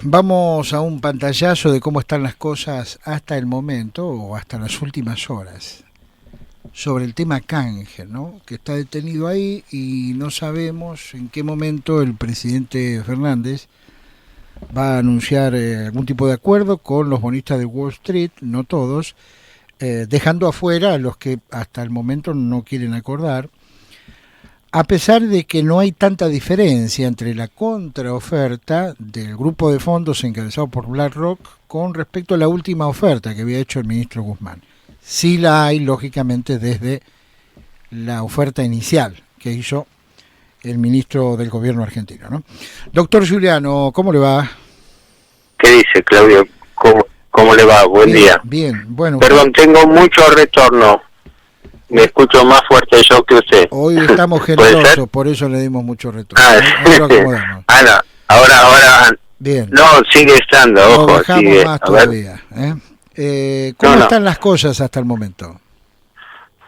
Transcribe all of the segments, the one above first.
Vamos a un pantallazo de cómo están las cosas hasta el momento o hasta las últimas horas sobre el tema Cángel, ¿no? Que está detenido ahí y no sabemos en qué momento el presidente Fernández va a anunciar algún tipo de acuerdo con los bonistas de Wall Street, no todos, dejando afuera a los que hasta el momento no quieren acordar, a pesar de que no hay tanta diferencia entre la contraoferta del grupo de fondos encabezado por BlackRock con respecto a la última oferta que había hecho el ministro Guzmán. Sí la hay, lógicamente, desde la oferta inicial que hizo el ministro del gobierno argentino, ¿no? Doctor Giuliano, ¿cómo le va? ¿Qué dice, Claudio? ¿Cómo le va? Buen día. Bien, bueno. Perdón, tengo mucho retorno. Me escucho más fuerte yo que usted. Hoy estamos generosos, por eso le dimos mucho retorno. Ahora lo acomodamos. No, ahora... Bien. No, sigue estando, ojo. Lo bajamos sigue. más todavía. ¿Cómo están las cosas hasta el momento?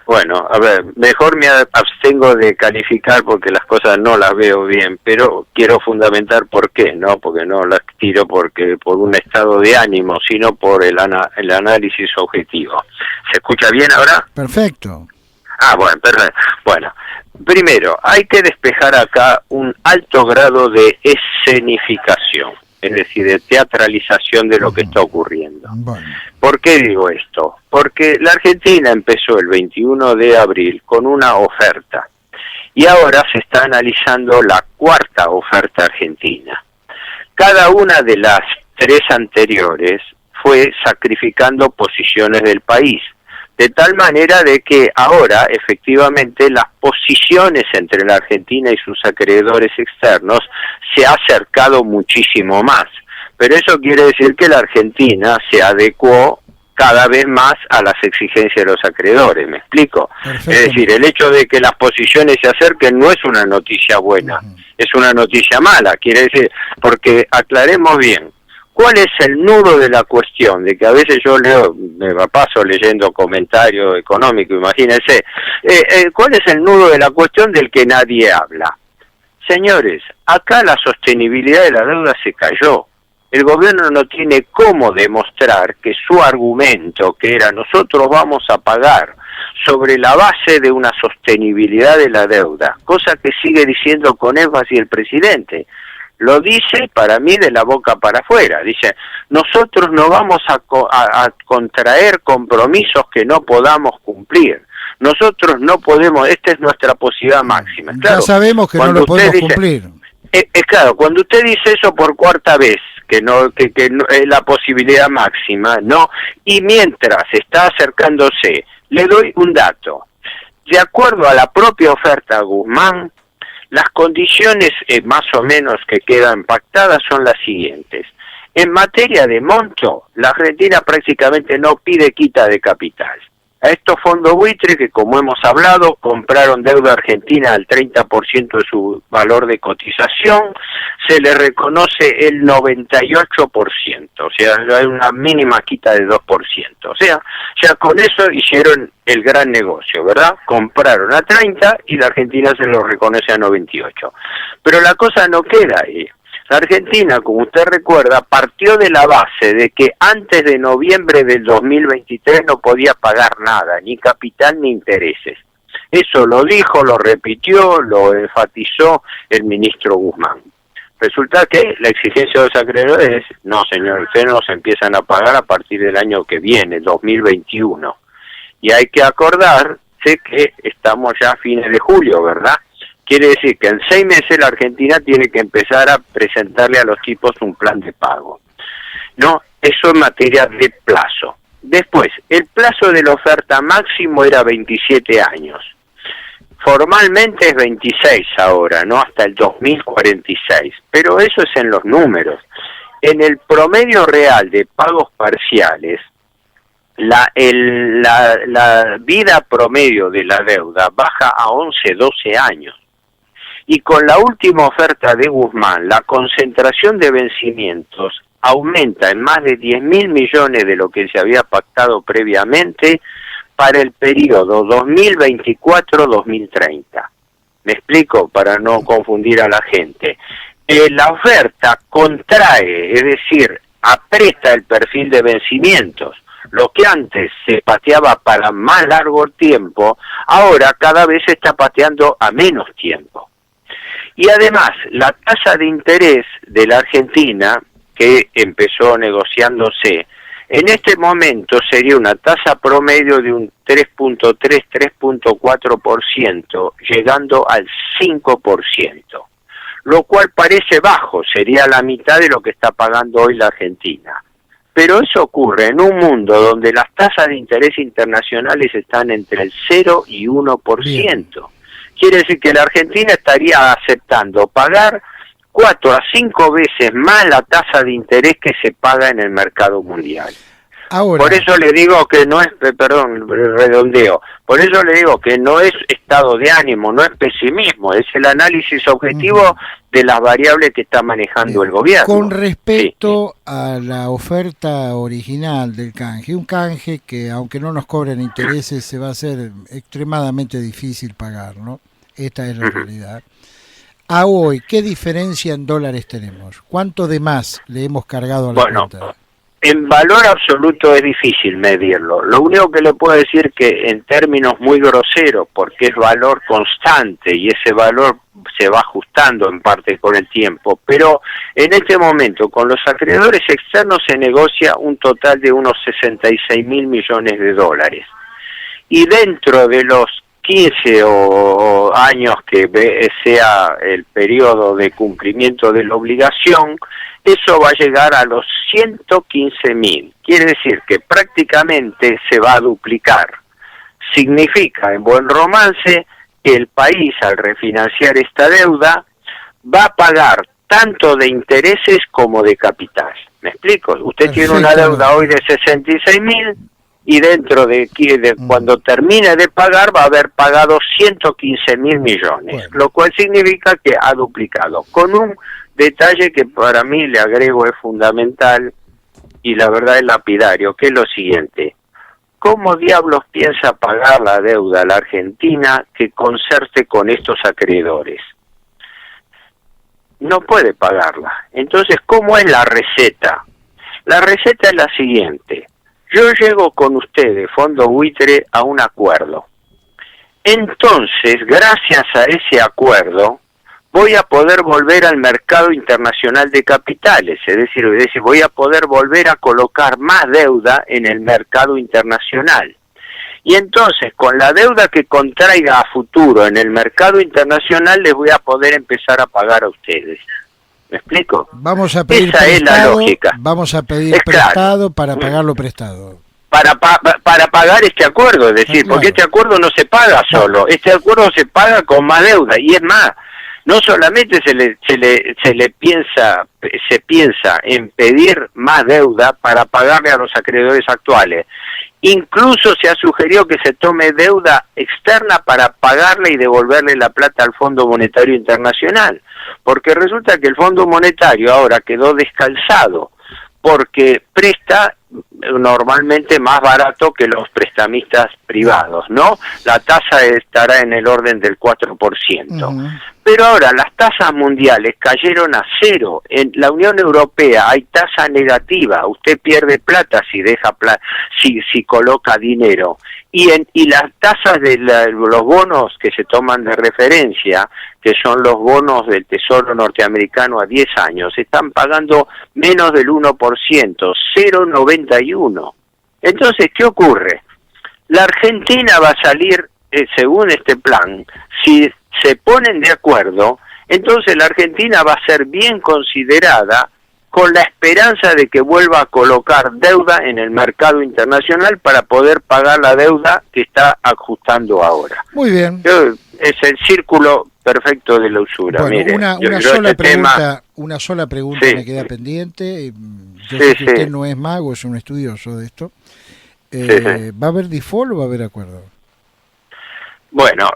Bueno, a ver, mejor me abstengo de calificar porque las cosas no las veo bien, pero quiero fundamentar por qué, ¿no? Porque no las tiro por un estado de ánimo, sino por el análisis objetivo. ¿Se escucha bien ahora? Perfecto. Bueno, perfecto. Bueno, primero, hay que despejar acá un alto grado de escenificación, es decir, de teatralización de lo que está ocurriendo. Bueno. ¿Por qué digo esto? Porque la Argentina empezó el 21 de abril con una oferta y ahora se está analizando la cuarta oferta argentina. Cada una de las tres anteriores fue sacrificando posiciones del país, de tal manera de que ahora efectivamente las posiciones entre la Argentina y sus acreedores externos se ha acercado muchísimo más. Pero eso quiere decir que la Argentina se adecuó cada vez más a las exigencias de los acreedores, ¿me explico? Es decir, el hecho de que las posiciones se acerquen no es una noticia buena, es una noticia mala, quiere decir, porque aclaremos bien, ¿cuál es el nudo de la cuestión? De que a veces yo me paso leyendo comentarios económicos, imagínense, ¿cuál es el nudo de la cuestión del que nadie habla? Señores, acá la sostenibilidad de la deuda se cayó. El gobierno no tiene cómo demostrar que su argumento, que era nosotros vamos a pagar sobre la base de una sostenibilidad de la deuda, cosa que sigue diciendo con énfasis el presidente, lo dice para mí de la boca para afuera, dice, nosotros no vamos a contraer compromisos que no podamos cumplir, nosotros no podemos, esta es nuestra posibilidad máxima. Claro, ya sabemos que no lo podemos cumplir. Claro, cuando usted dice eso por cuarta vez, que no es la posibilidad máxima, ¿no? Y mientras está acercándose, le doy un dato. De acuerdo a la propia oferta Guzmán, las condiciones más o menos que quedan pactadas son las siguientes. En materia de monto, la Argentina prácticamente no pide quita de capital. A estos fondos buitres que, como hemos hablado, compraron deuda argentina al 30% de su valor de cotización, se le reconoce el 98%, o sea, hay una mínima quita de 2%. O sea, ya con eso hicieron el gran negocio, ¿verdad? Compraron a 30 y la Argentina se lo reconoce a 98. Pero la cosa no queda ahí. La Argentina, como usted recuerda, partió de la base de que antes de noviembre del 2023 no podía pagar nada, ni capital ni intereses. Eso lo dijo, lo repitió, lo enfatizó el ministro Guzmán. Resulta que la exigencia de los acreedores es, no señor, ustedes nos empiezan a pagar a partir del año que viene, 2021. Y hay que acordarse que estamos ya a fines de julio, ¿verdad? Quiere decir que en 6 meses la Argentina tiene que empezar a presentarle a los tipos un plan de pago. No, eso en materia de plazo. Después, el plazo de la oferta máximo era 27 años. Formalmente es 26 ahora, ¿no? Hasta el 2046. Pero eso es en los números. En el promedio real de pagos parciales, la vida promedio de la deuda baja a 11, 12 años. Y con la última oferta de Guzmán, la concentración de vencimientos aumenta en más de 10.000 millones de lo que se había pactado previamente para el periodo 2024-2030. Me explico para no confundir a la gente. la oferta contrae, es decir, aprieta el perfil de vencimientos. Lo que antes se pateaba para más largo tiempo, ahora cada vez se está pateando a menos tiempo. Y además, la tasa de interés de la Argentina, que empezó negociándose, en este momento sería una tasa promedio de un 3.3-3.4%, llegando al 5%, lo cual parece bajo, sería la mitad de lo que está pagando hoy la Argentina. Pero eso ocurre en un mundo donde las tasas de interés internacionales están entre el 0 y 1%. Bien. Quiere decir que la Argentina estaría aceptando pagar 4 a 5 veces más la tasa de interés que se paga en el mercado mundial. Ahora, por eso le digo que no es, perdón, redondeo, por eso le digo que no es estado de ánimo, no es pesimismo, es el análisis objetivo de las variables que está manejando el gobierno. Con respecto a la oferta original del canje, un canje que aunque no nos cobren intereses se va a hacer extremadamente difícil pagar, ¿no? Esta es la realidad. A hoy, ¿qué diferencia en dólares tenemos? ¿Cuánto de más le hemos cargado a la cuenta? En valor absoluto es difícil medirlo. Lo único que le puedo decir que en términos muy groseros, porque es valor constante y ese valor se va ajustando en parte con el tiempo, pero en este momento con los acreedores externos se negocia un total de unos 66.000 millones de dólares. Y dentro de los 15 o años que sea el periodo de cumplimiento de la obligación, eso va a llegar a los 115.000. Quiere decir que prácticamente se va a duplicar. Significa, en buen romance, que el país, al refinanciar esta deuda, va a pagar tanto de intereses como de capital. ¿Me explico? Usted tiene una deuda hoy de 66.000 y dentro de cuando termine de pagar va a haber pagado 115.000 millones, lo cual significa que ha duplicado, con un detalle que para mí le agrego es fundamental y la verdad es lapidario, que es lo siguiente: ¿cómo diablos piensa pagar la deuda la Argentina que concerte con estos acreedores? No puede pagarla. Entonces, ¿cómo es la receta? La receta es la siguiente: yo llego con ustedes, Fondo Buitre, a un acuerdo. Entonces, gracias a ese acuerdo, voy a poder volver al mercado internacional de capitales, es decir, voy a poder volver a colocar más deuda en el mercado internacional. Y entonces, con la deuda que contraiga a futuro en el mercado internacional, les voy a poder empezar a pagar a ustedes. ¿Me explico? Vamos a pedir Esa es la lógica. Vamos a pedir prestado para pagar lo prestado. Para pagar este acuerdo, es decir, porque este acuerdo no se paga solo, este acuerdo se paga con más deuda, y es más, no solamente se piensa en pedir más deuda para pagarle a los acreedores actuales, incluso se ha sugerido que se tome deuda externa para pagarle y devolverle la plata al Fondo Monetario Internacional, porque resulta que el Fondo Monetario ahora quedó descalzado, porque presta normalmente más barato que los prestamistas privados, ¿no? La tasa estará en el orden del 4%. Pero ahora las tasas mundiales cayeron a 0. En la Unión Europea hay tasa negativa. Usted pierde plata si deja si coloca dinero. Y las tasas de los bonos que se toman de referencia, que son los bonos del Tesoro norteamericano a 10 años, están pagando menos del 1%, 0,91. Entonces, ¿qué ocurre? La Argentina va a salir, según este plan, si se ponen de acuerdo, entonces la Argentina va a ser bien considerada con la esperanza de que vuelva a colocar deuda en el mercado internacional para poder pagar la deuda que está ajustando ahora. Muy bien. Es el círculo perfecto de la usura. Bueno, mire, una sola pregunta me queda pendiente. Yo sé que usted no es mago, es un estudioso de esto. ¿Va a haber default o va a haber acuerdo? Bueno,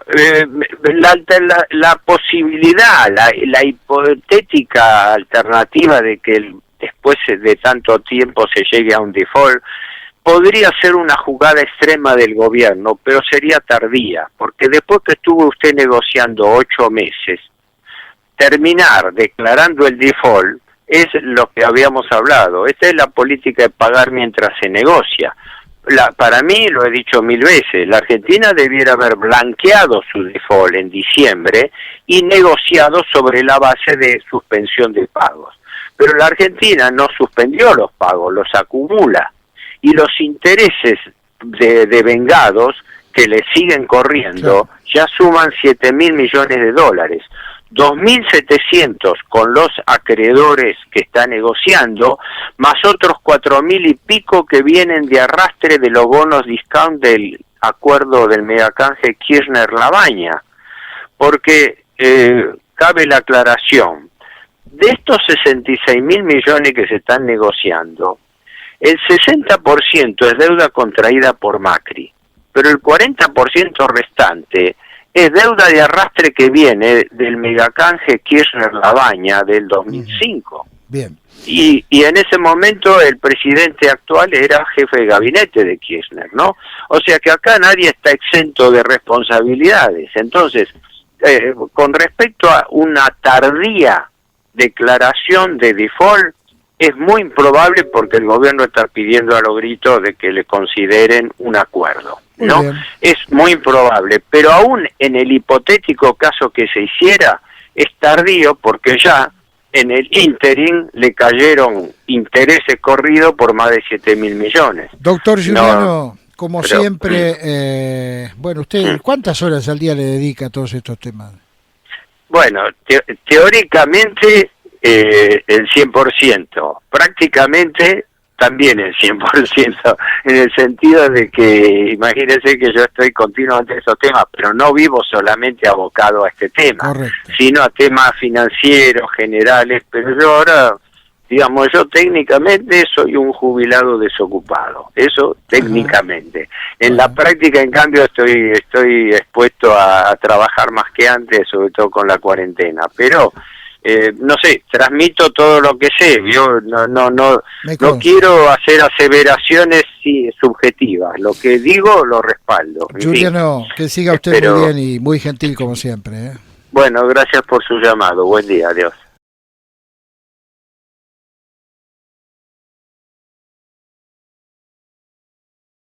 la posibilidad, la hipotética alternativa de que después de tanto tiempo se llegue a un default, podría ser una jugada extrema del gobierno, pero sería tardía, porque después que estuvo usted negociando 8 meses, terminar declarando el default es lo que habíamos hablado. Esta es la política de pagar mientras se negocia. Para mí, lo he dicho 1000 veces, la Argentina debiera haber blanqueado su default en diciembre y negociado sobre la base de suspensión de pagos. Pero la Argentina no suspendió los pagos, los acumula. Y los intereses de vengados que le siguen corriendo ya suman 7.000 millones de dólares. 2.700 con los acreedores que está negociando, más otros 4.000 y pico que vienen de arrastre de los bonos discount del acuerdo del megacanje Kirchner-Labaña. Porque cabe la aclaración, de estos 66.000 millones que se están negociando, el 60% es deuda contraída por Macri, pero el 40% restante es deuda de arrastre que viene del megacanje Kirchner-Labaña del 2005. Bien. Y en ese momento el presidente actual era jefe de gabinete de Kirchner, ¿no? O sea que acá nadie está exento de responsabilidades. Entonces, con respecto a una tardía declaración de default, es muy improbable porque el gobierno está pidiendo a los gritos de que le consideren un acuerdo, ¿no? Es muy improbable, pero aún en el hipotético caso que se hiciera, es tardío porque ya en el ínterin le cayeron intereses corridos por más de 7.000 millones. Doctor Giuliano, como siempre, bueno, ¿usted cuántas horas al día le dedica a todos estos temas? Bueno, teóricamente el 100%, prácticamente también el 100%, en el sentido de que, imagínense que yo estoy continuamente en esos temas, pero no vivo solamente abocado a este tema, correcto, sino a temas financieros, generales, pero yo ahora, digamos, yo técnicamente soy un jubilado desocupado, eso técnicamente. En la práctica, en cambio, estoy expuesto a trabajar más que antes, sobre todo con la cuarentena, pero no sé, transmito todo lo que sé. Yo no quiero hacer aseveraciones subjetivas. Lo que digo lo respaldo. Giuliano, que siga usted muy bien y muy gentil como siempre. Bueno, gracias por su llamado. Buen día, adiós.